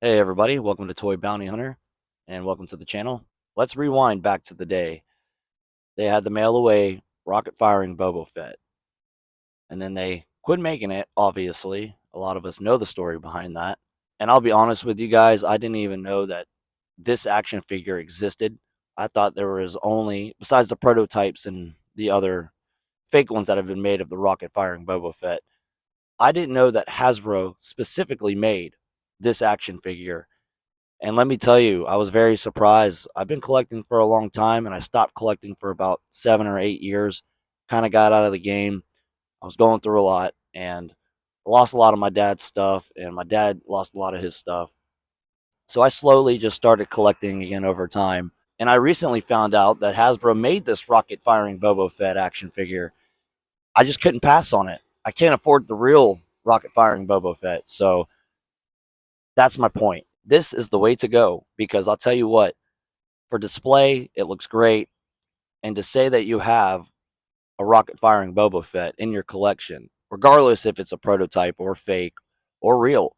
Hey everybody, welcome to Toy Bounty Hunter and welcome to the channel. Let's rewind back to the day they had the mail away rocket firing Boba Fett. And then they quit making it, obviously. A lot of us know the story behind that. And I'll be honest with you guys, I didn't even know that this action figure existed. I thought there was only, besides the prototypes and the other fake ones that have been made of the rocket firing Boba Fett, I didn't know that Hasbro specifically made this action figure. And let me tell you, I was very surprised. I've been collecting for a long time and I stopped collecting for about 7 or 8 years. Kind of got out of the game. I was going through a lot and lost a lot of my dad's stuff, and my dad lost a lot of his stuff. So I slowly just started collecting again over time. And I recently found out that Hasbro made this rocket firing Boba Fett action figure. I just couldn't pass on it. I can't afford the real rocket firing Boba Fett. So that's my point. This is the way to go because I'll tell you what, for display, it looks great. And to say that you have a rocket firing Boba Fett in your collection, regardless if it's a prototype or fake or real,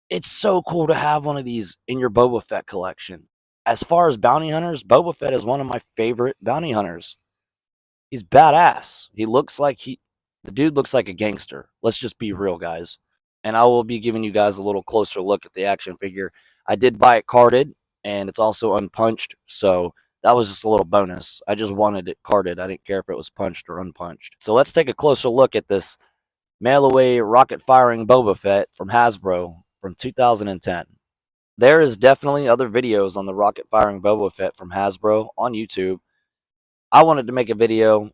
it's so cool to have one of these in your Boba Fett collection. As far as bounty hunters, Boba Fett is one of my favorite bounty hunters. He's badass. The dude looks like a gangster. Let's just be real, guys. And I will be giving you guys a little closer look at the action figure. I did buy it carded, and it's also unpunched, so that was just a little bonus. I just wanted it carded. I didn't care if it was punched or unpunched. So let's take a closer look at this mail away rocket firing Boba Fett from Hasbro from 2010. There is definitely other videos on the rocket firing Boba Fett from Hasbro on YouTube. I wanted to make a video.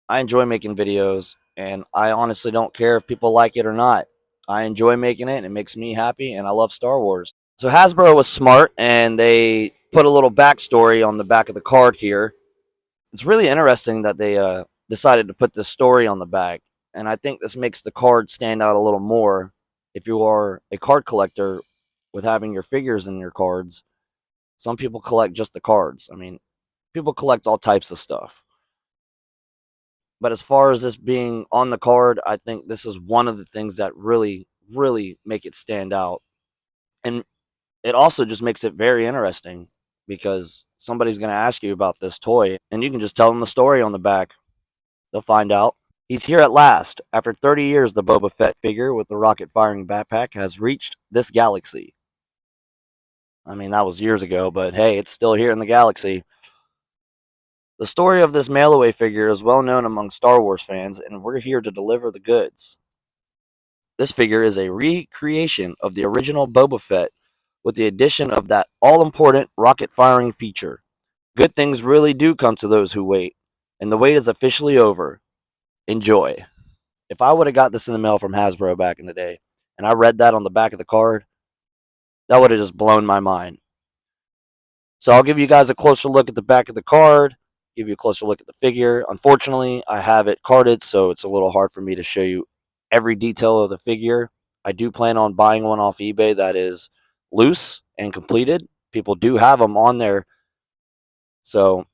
I enjoy making videos, and I honestly don't care if people like it or not. I enjoy making it, and it makes me happy, and I love Star Wars. So Hasbro was smart, and they put a little backstory on the back of the card here. It's really interesting that they decided to put this story on the back, and I think this makes the card stand out a little more if you are a card collector with having your figures in your cards. Some people collect just the cards. I mean, people collect all types of stuff. But as far as this being on the card, I think this is one of the things that really make it stand out. And it also just makes it very interesting because somebody's going to ask you about this toy and you can just tell them the story on the back. They'll find out. He's here at last. After 30 years, the Boba Fett figure with the rocket firing backpack has reached this galaxy. I mean, that was years ago, but hey, it's still here in the galaxy. The story of this mail away figure is well known among Star Wars fans, and we're here to deliver the goods. This figure is a recreation of the original Boba Fett with the addition of that all important rocket firing feature. Good things really do come to those who wait, and the wait is officially over. Enjoy. If I would have got this in the mail from Hasbro back in the day, and I read that on the back of the card, that would have just blown my mind. So I'll give you guys a closer look at the back of the card, give you a closer look at the figure. Unfortunately, I have it carded, so it's a little hard for me to show you every detail of the figure. I do plan on buying one off eBay that is loose and completed. People do have them on there. So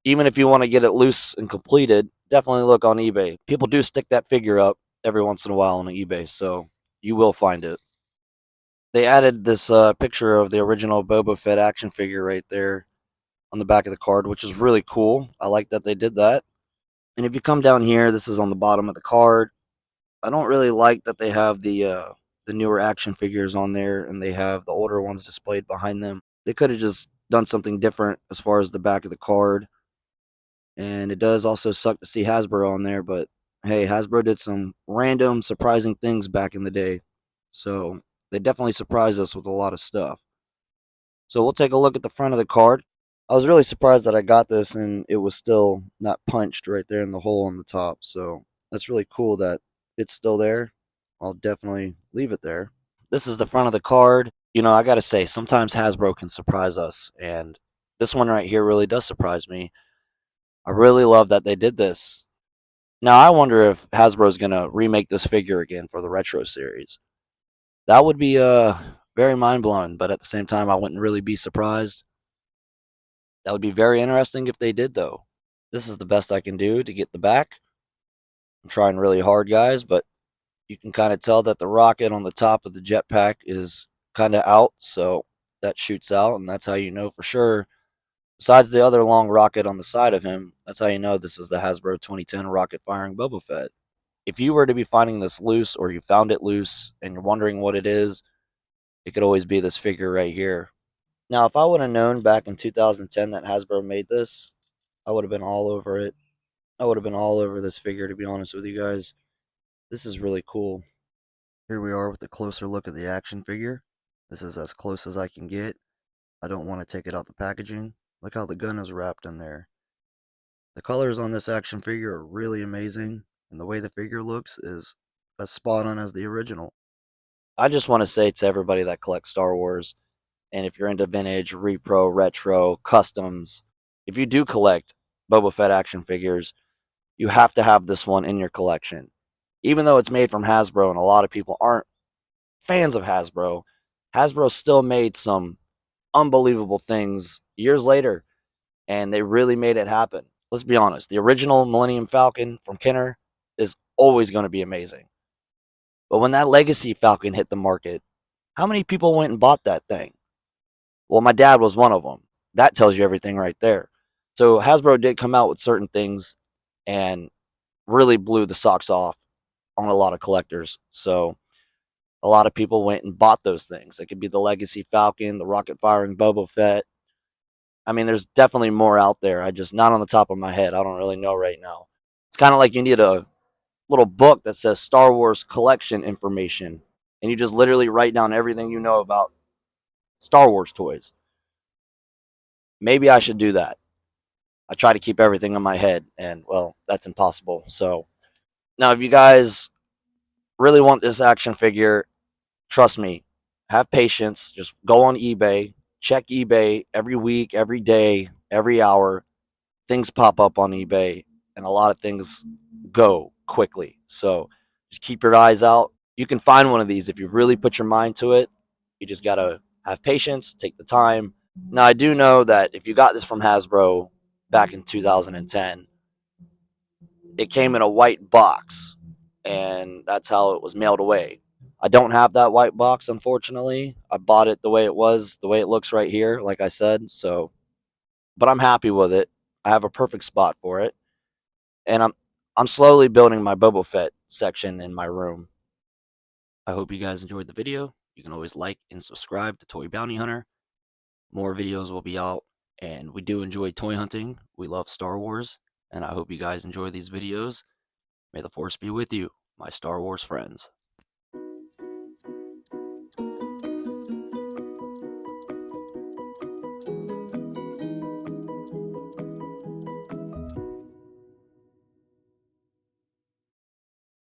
even if you want to get it loose and completed, definitely look on eBay. People do stick that figure up every once in a while on eBay, so you will find it. They added this picture of the original Boba Fett action figure right there on the back of the card, which is really cool. I like that they did that. And if you come down here, this is on the bottom of the card. I don't really like that they have the newer action figures on there and they have the older ones displayed behind them. They could have just done something different as far as the back of the card. And it does also suck to see Hasbro on there, but hey, Hasbro did some random surprising things back in the day. So they definitely surprised us with a lot of stuff. So we'll take a look at the front of the card. I was really surprised that I got this and it was still not punched right there in the hole on the top. So that's really cool that it's still there. I'll definitely leave it there. This is the front of the card. You know, I got to say, sometimes Hasbro can surprise us. And this one right here really does surprise me. I really love that they did this. Now, I wonder if Hasbro's going to remake this figure again for the Retro series. That would be very mind blowing, but at the same time, I wouldn't really be surprised. That would be very interesting if they did, though. This is the best I can do to get the back. I'm trying really hard, guys, but you can kind of tell that the rocket on the top of the jetpack is kind of out, so that shoots out, and that's how you know for sure. Besides the other long rocket on the side of him, that's how you know this is the Hasbro 2010 rocket firing Boba Fett. If you were to be finding this loose, or you found it loose and you're wondering what it is, it could always be this figure right here. Now, if I would have known back in 2010 that Hasbro made this, I would have been all over it. I would have been all over this figure, to be honest with you guys. This is really cool. Here we are with a closer look at the action figure. This is as close as I can get. I don't want to take it out the packaging. Look how the gun is wrapped in there. The colors on this action figure are really amazing, and the way the figure looks is as spot on as the original. I just want to say to everybody that collects Star Wars, and if you're into vintage, repro, retro, customs, if you do collect Boba Fett action figures, you have to have this one in your collection. Even though it's made from Hasbro and a lot of people aren't fans of Hasbro, Hasbro still made some unbelievable things years later, and they really made it happen. Let's be honest, the original Millennium Falcon from Kenner is always going to be amazing. But when that Legacy Falcon hit the market, how many people went and bought that thing? Well, my dad was one of them. That tells you everything right there. So Hasbro did come out with certain things and really blew the socks off on a lot of collectors. So a lot of people went and bought those things. It could be the Legacy Falcon, the rocket firing Boba Fett. I mean, there's definitely more out there. I just not on the top of my head. I don't really know right now. It's kind of like you need a little book that says Star Wars collection information, and you just literally write down everything you know about Star Wars toys. Maybe I should do that. I try to keep everything in my head, and well, that's impossible. So now, if you guys really want this action figure, trust me, have patience. Just go on eBay, check eBay every week, every day, every hour. Things pop up on eBay, and a lot of things go quickly. So just keep your eyes out. You can find one of these if you really put your mind to it. You just got to have patience, take the time. Now, I do know that if you got this from Hasbro back in 2010, it came in a white box, and that's how it was mailed away. I don't have that white box, unfortunately. I bought it the way it was, the way it looks right here, like I said. So, but I'm happy with it. I have a perfect spot for it, and I'm slowly building my Boba Fett section in my room. I hope you guys enjoyed the video. You can always like and subscribe to Toy Bounty Hunter. More videos will be out, and we do enjoy toy hunting. We love Star Wars, and I hope you guys enjoy these videos. May the Force be with you, my Star Wars friends.